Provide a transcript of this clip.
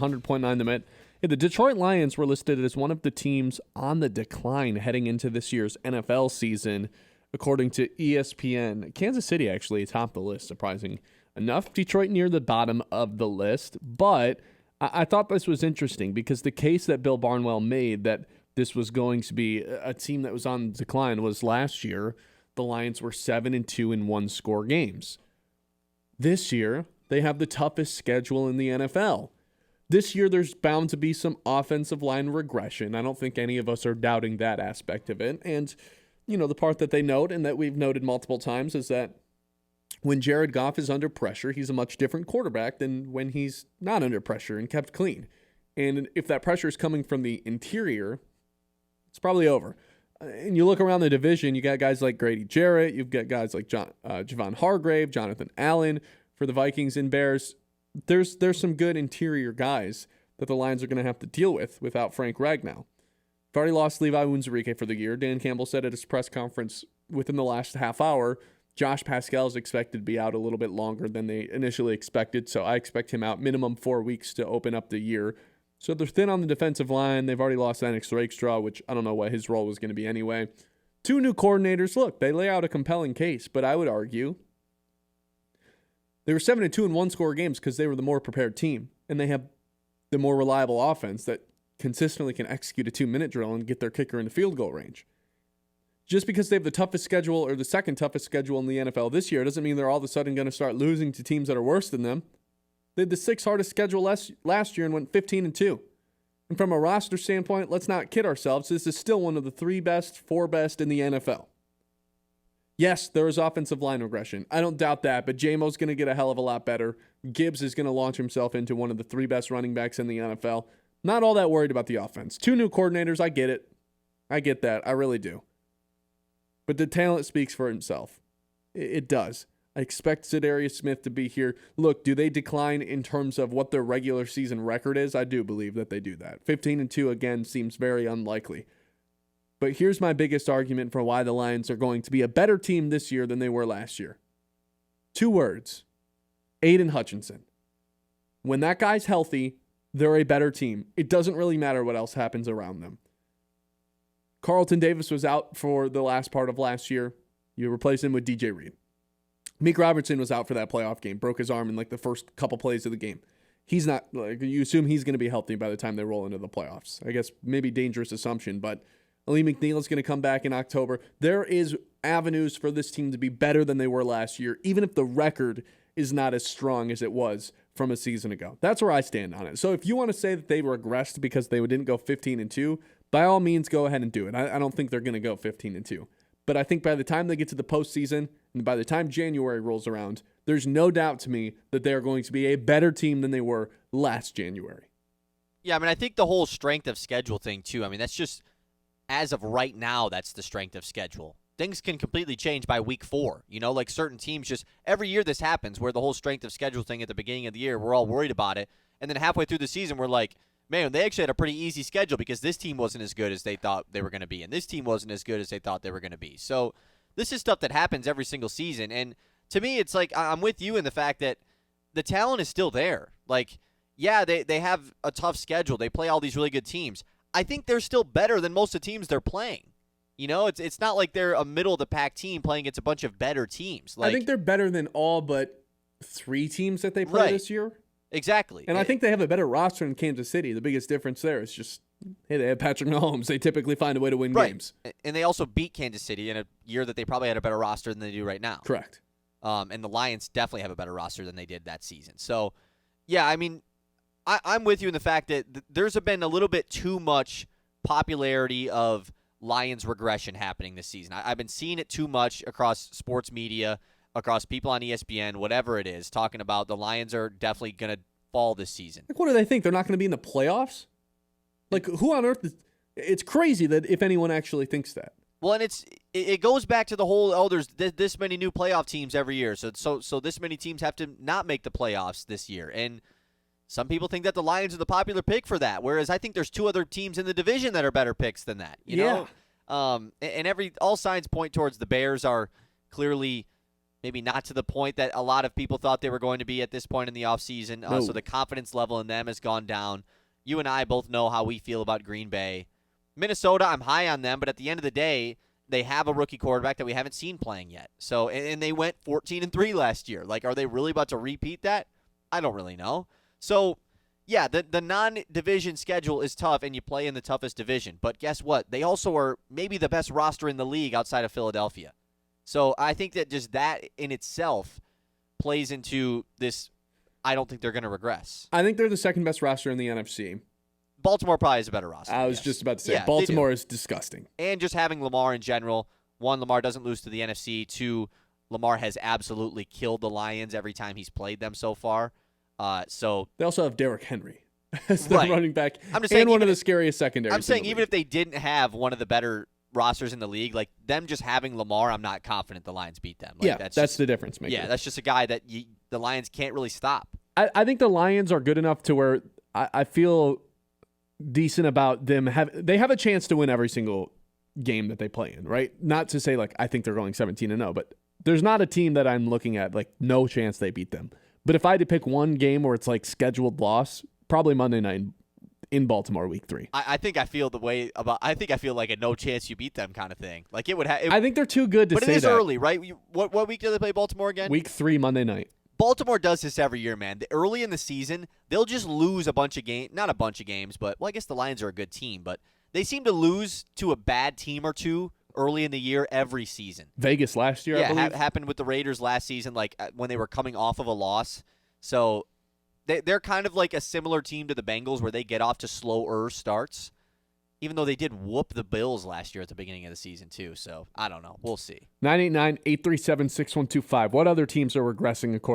100.9 the Met. Yeah, the Detroit Lions were listed as one of the teams on the decline heading into this year's NFL season, according to ESPN. Kansas City actually topped the list, surprising enough. Detroit near the bottom of the list, but I thought this was interesting because the case that Bill Barnwell made that this was going to be a team that was on decline was last year. The Lions were 7-2 in one-score games. This year, they have the toughest schedule in the NFL. This year, there's bound to be some offensive line regression. I don't think any of us are doubting that aspect of it. And, the part that they note and that we've noted multiple times is that when Jared Goff is under pressure, he's a much different quarterback than when he's not under pressure and kept clean. And if that pressure is coming from the interior, it's probably over. And you look around the division, you got guys like Grady Jarrett, you've got guys like Javon Hargrave, Jonathan Allen for the Vikings and Bears. There's some good interior guys that the Lions are going to have to deal with without Frank Ragnow. They've already lost Levi Onwuzurike for the year. Dan Campbell said at his press conference within the last half hour, Josh Pascal is expected to be out a little bit longer than they initially expected, so I expect him out minimum 4 weeks to open up the year. So they're thin on the defensive line. They've already lost Alex Rakestraw, which I don't know what his role was going to be anyway. 2 new coordinators. Look, they lay out a compelling case, but I would argue they were 7-2 in one-score games because they were the more prepared team, and they have the more reliable offense that consistently can execute a 2-minute drill and get their kicker in the field goal range. Just because they have the toughest schedule or the second toughest schedule in the NFL this year doesn't mean they're all of a sudden going to start losing to teams that are worse than them. They had the 6th hardest schedule last year and went 15-2. And from a roster standpoint, let's not kid ourselves. This is still one of the 3 best, 4 best in the NFL. Yes, there is offensive line regression. I don't doubt that, but J-Mo's going to get a hell of a lot better. Gibbs is going to launch himself into one of the 3 best running backs in the NFL. Not all that worried about the offense. 2 new coordinators, I get it. I get that. I really do. But the talent speaks for itself. It does. I expect Za'Darius Smith to be here. Look, do they decline in terms of what their regular season record is? I do believe that they do that. 15-2, again, seems very unlikely. But here's my biggest argument for why the Lions are going to be a better team this year than they were last year. 2 words. Aiden Hutchinson. When that guy's healthy, they're a better team. It doesn't really matter what else happens around them. Carlton Davis was out for the last part of last year. You replace him with DJ Reed. Meek Robertson was out for that playoff game, broke his arm in the first couple plays of the game. He's not, you assume he's going to be healthy by the time they roll into the playoffs. I guess maybe dangerous assumption, but Ali McNeil is going to come back in October. There is avenues for this team to be better than they were last year, even if the record is not as strong as it was from a season ago. That's where I stand on it. So if you want to say that they regressed because they didn't go 15-2, by all means, go ahead and do it. I don't think they're going to go 15-2. But I think by the time they get to the postseason and by the time January rolls around, there's no doubt to me that they are going to be a better team than they were last January. Yeah, I think the whole strength of schedule thing, too. That's just, as of right now, that's the strength of schedule. Things can completely change by week 4. Certain teams just, every year this happens where the whole strength of schedule thing at the beginning of the year, we're all worried about it. And then halfway through the season, we're like, man, they actually had a pretty easy schedule because this team wasn't as good as they thought they were going to be, and this team wasn't as good as they thought they were going to be. So this is stuff that happens every single season, and to me, it's like I'm with you in the fact that the talent is still there. Yeah, they have a tough schedule. They play all these really good teams. I think they're still better than most of the teams they're playing. It's not like they're a middle-of-the-pack team playing against a bunch of better teams. I think they're better than all but 3 teams that they play this year. Exactly. And I think they have a better roster in Kansas City. The biggest difference there is just, hey, they have Patrick Mahomes. They typically find a way to win games. And they also beat Kansas City in a year that they probably had a better roster than they do right now. Correct. And the Lions definitely have a better roster than they did that season. So, yeah, I'm with you in the fact that there's been a little bit too much popularity of Lions regression happening this season. I've been seeing it too much across sports media, across people on ESPN, whatever it is, talking about the Lions are definitely going to fall this season. What do they think? They're not going to be in the playoffs? Who on earth? It's crazy that if anyone actually thinks that. Well, and it goes back to the whole, there's this many new playoff teams every year, so this many teams have to not make the playoffs this year. And some people think that the Lions are the popular pick for that, whereas I think there's 2 other teams in the division that are better picks than that. You know? And all signs point towards the Bears are clearly Maybe not to the point that a lot of people thought they were going to be at this point in the offseason. No. So the confidence level in them has gone down. You and I both know how we feel about Green Bay. Minnesota, I'm high on them, but at the end of the day, they have a rookie quarterback that we haven't seen playing yet. So, and they went 14-3 last year. Like, are they really about to repeat that? I don't really know. So, yeah, the non-division schedule is tough, and you play in the toughest division. But guess what? They also are maybe the best roster in the league outside of Philadelphia. So I think that just that in itself plays into this. I don't think they're going to regress. I think they're the second best roster in the NFC. Baltimore probably has a better roster. I was yes. just about to say, Yeah, Baltimore is disgusting. And just having Lamar in general. One, Lamar doesn't lose to the NFC. Two, Lamar has absolutely killed the Lions every time he's played them so far. So they also have Derrick Henry as the right. running back I'm just saying, and one of the scariest secondaries. I'm saying in the even league. if they didn't have one of the better rosters in the league, like them just having Lamar, I'm not confident the Lions beat them. Like, yeah, that's the difference maker. Yeah, that's just a guy that the Lions can't really stop. I think the Lions are good enough to where I feel decent about them. They have a chance to win every single game that they play in, right? Not to say like I think they're going 17-0, but there's not a team that I'm looking at like no chance they beat them. But if I had to pick one game where it's like scheduled loss, probably Monday night in Baltimore, week 3. I think I feel I think I feel like a no chance you beat them kind of thing. Like it would have. I think they're too good to say that. But it is early, right? What week do they play Baltimore again? Week 3, Monday night. Baltimore does this every year, man. Early in the season, they'll just lose a bunch of games. Not a bunch of games, but I guess the Lions are a good team, but they seem to lose to a bad team or two early in the year every season. Vegas last year, I believe. Happened with the Raiders last season, like when they were coming off of a loss. So they're kind of like a similar team to the Bengals where they get off to slower starts, even though they did whoop the Bills last year at the beginning of the season too. So I don't know. We'll see. 989-837-6125. What other teams are regressing according